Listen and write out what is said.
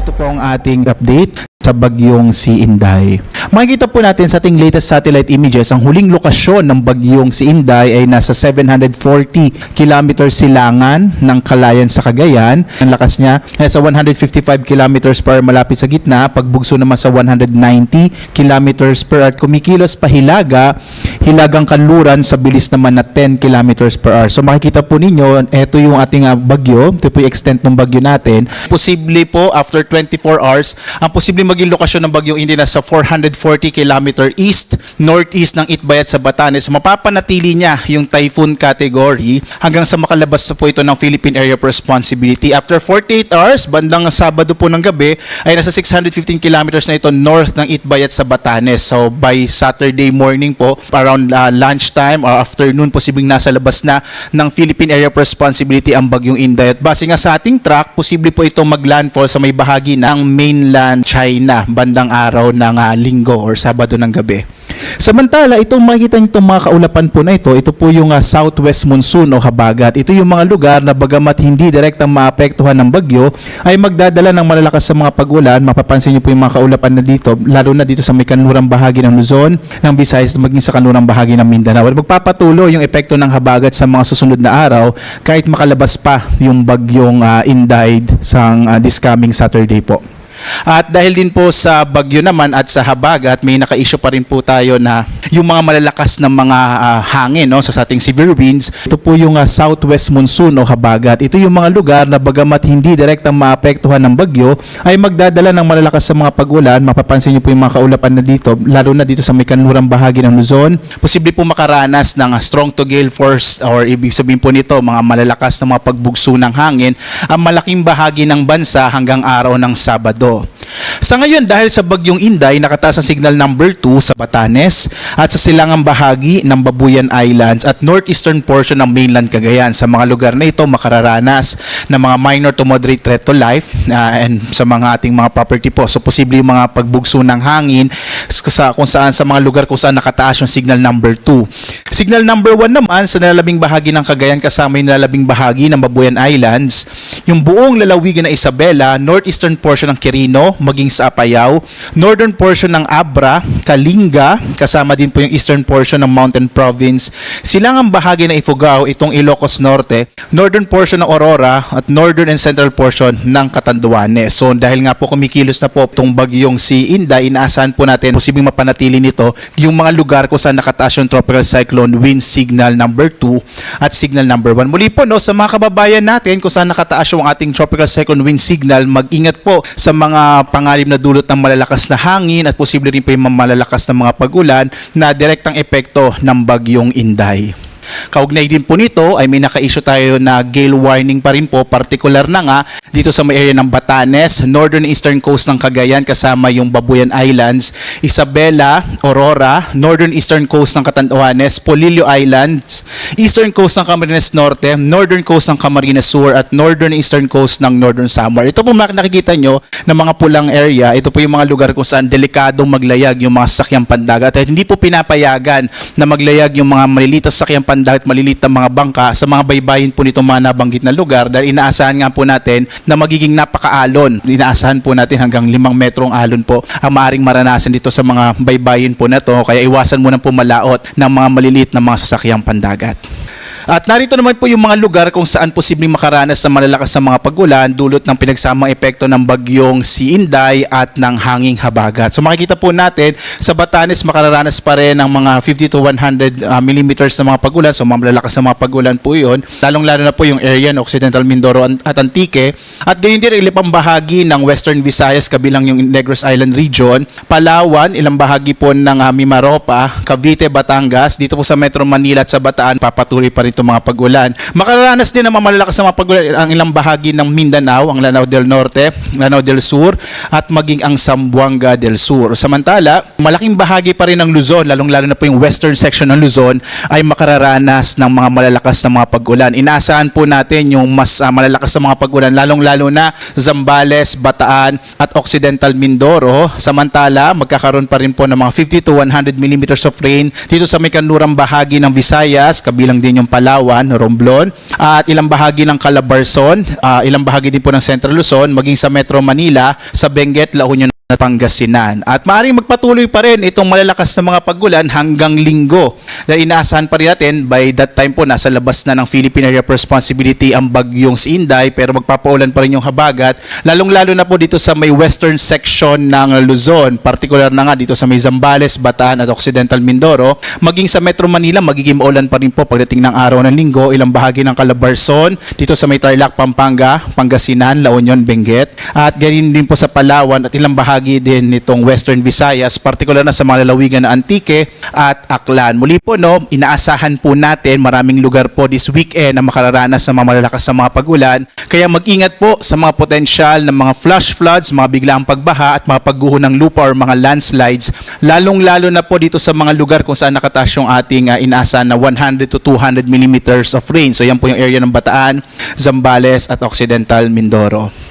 Ito po ang ating update sa bagyong si Inday. Makikita po natin sa ating latest satellite images, ang huling lokasyon ng bagyong si Inday ay nasa 740 kilometers silangan ng Calayan sa Cagayan. Ang lakas niya ay sa 155 kilometers per hour malapit sa gitna, pagbugso naman sa 190 kilometers per hour. Kumikilos pa hilagang kanluran sa bilis naman na 10 kilometers per hour. So makikita po ninyo, ito yung ating bagyo, ito po yung extent ng bagyo natin. Posible po after 24 hours, ang posible maging lokasyon ng bagyong Inday na sa 440 km east, northeast ng Itbayat sa Batanes. Mapapanatili niya yung typhoon category hanggang sa makalabas na po ito ng Philippine Area of Responsibility. After 48 hours, bandang Sabado po ng gabi, ay nasa 615 kilometers na ito north ng Itbayat sa Batanes. So by Saturday morning po, around lunchtime or afternoon, posibleng nasa labas na ng Philippine Area of Responsibility ang bagyong Inday. At base nga sa ating track, posible po ito maglandfall sa may bahagi ng mainland China bandang araw ng linggo or Sabado ng gabi. Samantala, itong makikita nyo itong mga kaulapan po na ito po yung southwest monsoon o habagat. Ito yung mga lugar na bagamat hindi direktang maapektuhan ng bagyo, ay magdadala ng malalakas sa mga pag-ulan. Mapapansin nyo po yung mga kaulapan na dito, lalo na dito sa may kanlurang bahagi ng Luzon, ng Visayas, maging sa kanlurang bahagi ng Mindanao. At magpapatuloy yung epekto ng habagat sa mga susunod na araw kahit makalabas pa yung bagyong Inday sa this coming Saturday po. At dahil din po sa bagyo naman at sa habagat, may naka-issue pa rin po tayo na yung mga malalakas na mga hangin sa ating severe winds. Ito po yung southwest monsoon o habagat. Ito yung mga lugar na bagamat hindi direktang maapektuhan ng bagyo, ay magdadala ng malalakas sa mga pag-ulan. Mapapansin niyo po yung mga kaulapan na dito, lalo na dito sa may kanlurang bahagi ng Luzon. Posible po makaranas ng strong to gale force or ibig sabihin po nito, mga malalakas na mga pagbugso ng hangin ang malaking bahagi ng bansa hanggang araw ng Sabado. Sa ngayon, dahil sa bagyong Inday, nakataas ang signal number 2 sa Batanes at sa silangang bahagi ng Babuyan Islands at northeastern portion ng mainland Cagayan. Sa mga lugar na ito, makararanas ng mga minor to moderate threat to life and sa mga ating mga property po. So, posible yung mga pagbugso ng hangin kung saan sa mga lugar kung saan nakataas yung signal number 2. Signal number 1 naman sa nalalabing bahagi ng Cagayan kasama yung nalalabing bahagi ng Babuyan Islands, yung buong lalawigan ng Isabela, northeastern portion ng Quirino, maging sa Apayao, northern portion ng Abra, Kalinga, kasama din po yung eastern portion ng Mountain Province, silangang bahagi ng Ifugao, itong Ilocos Norte, northern portion ng Aurora, at northern and central portion ng Catanduanes. So dahil nga po kumikilos na po itong bagyong si Inday, inaasahan po natin posibleng mapanatili nito yung mga lugar kung saan nakataas yung tropical cyclone wind signal number 2 at signal number 1. Muli po sa mga kababayan natin kung saan nakataas yung ating tropical cyclone wind signal, mag-ingat po sa mga panganib na dulot ng malalakas na hangin at posible rin po yung malalakas na mga pag-ulan na direktang epekto ng bagyong Inday. Kaugnay din po nito ay may naka-issue tayo na gale warning pa rin po, particular na nga dito sa may area ng Batanes, northern eastern coast ng Cagayan kasama yung Babuyan Islands, Isabela, Aurora, northern eastern coast ng Catanduanes, Polillo Islands, eastern coast ng Camarines Norte, northern coast ng Camarines Sur at northern eastern coast ng Northern Samar. Ito po nakikita nyo ng mga pulang area, ito po yung mga lugar kung saan delikadong maglayag yung mga sasakyang pandagat at hindi po pinapayagan na maglayag yung mga maliliit na sasakyang pandagat, maliliit na mga bangka sa mga baybayin po nitong mga nabanggit na lugar dahil inaasahan nga po natin na magiging napaka-alon. Inaasahan po natin hanggang 5 metrong alon po ang maaring maranasan dito sa mga baybayin po na to, kaya iwasan muna po malaot ng mga maliliit na mga sasakyang pandagat. At narito naman po yung mga lugar kung saan posibleng makaranas ng malalakas na mga pag-ulan dulot ng pinagsamang epekto ng bagyong si Inday at ng hanging habagat. So makikita po natin sa Batanes makararanas pa rin ng mga 50 to 100 millimeters na mga pag-ulan. So mga malalakas na mga pag-ulan po yun. Lalong-lalo na po yung area ng Occidental Mindoro at Antique. At gayon din ilang bahagi ng Western Visayas kabilang yung Negros Island region, Palawan, ilang bahagi po ng Mimaropa, Cavite, Batangas. Dito po sa Metro Manila at sa Bataan, papatuloy pa rin itong mga pag-ulan. Makararanas din ng mga malalakas na mga pag-ulan ang ilang bahagi ng Mindanao, ang Lanao del Norte, Lanao del Sur, at maging ang Zamboanga del Sur. Samantala, malaking bahagi pa rin ng Luzon, lalong-lalo na po yung western section ng Luzon, ay makararanas ng mga malalakas na mga pag-ulan. Inaasahan po natin yung mas malalakas na mga pag-ulan, lalong-lalo na Zambales, Bataan, at Occidental Mindoro. Samantala, magkakaroon pa rin po ng mga 50 to 100 millimeters of rain dito sa may kanlurang bahagi ng Visayas, kabilang din yung Palawan, Romblon, at ilang bahagi ng Calabarzon, ilang bahagi din po ng Central Luzon, maging sa Metro Manila, sa Benguet, La Union at Pangasinan. At maaaring magpatuloy pa rin itong malalakas na mga pagulan hanggang Linggo. Dahil inaasahan pa rin natin, by that time po, nasa labas na ng Philippine Area of Responsibility ang bagyong si Inday, pero magpapaulan pa rin yung habagat, lalong-lalo na po dito sa may western section ng Luzon, particular na nga dito sa may Zambales, Bataan at Occidental Mindoro, maging sa Metro Manila, magiging maulan pa rin po pagdating ng araw ng Linggo, ilang bahagi ng Calabarzon, dito sa may Tarlac, Pampanga, Pangasinan, La Union, Benguet, at ganyan din po sa Palawan at ilang bahagi din nitong Western Visayas, particular na sa mga lalawigan na Antique at Aklan. Muli po, no, inaasahan po natin maraming lugar po this weekend na makararanas ng mga malalakas na mga pagulan. Kaya mag-ingat po sa mga potensyal ng mga flash floods, mga biglaang pagbaha at mga pagguho ng lupa or mga landslides, lalong-lalo na po dito sa mga lugar kung saan nakataas yung ating inaasahan na 100 to 200 millimeters of rain. So yan po yung area ng Bataan, Zambales at Occidental Mindoro.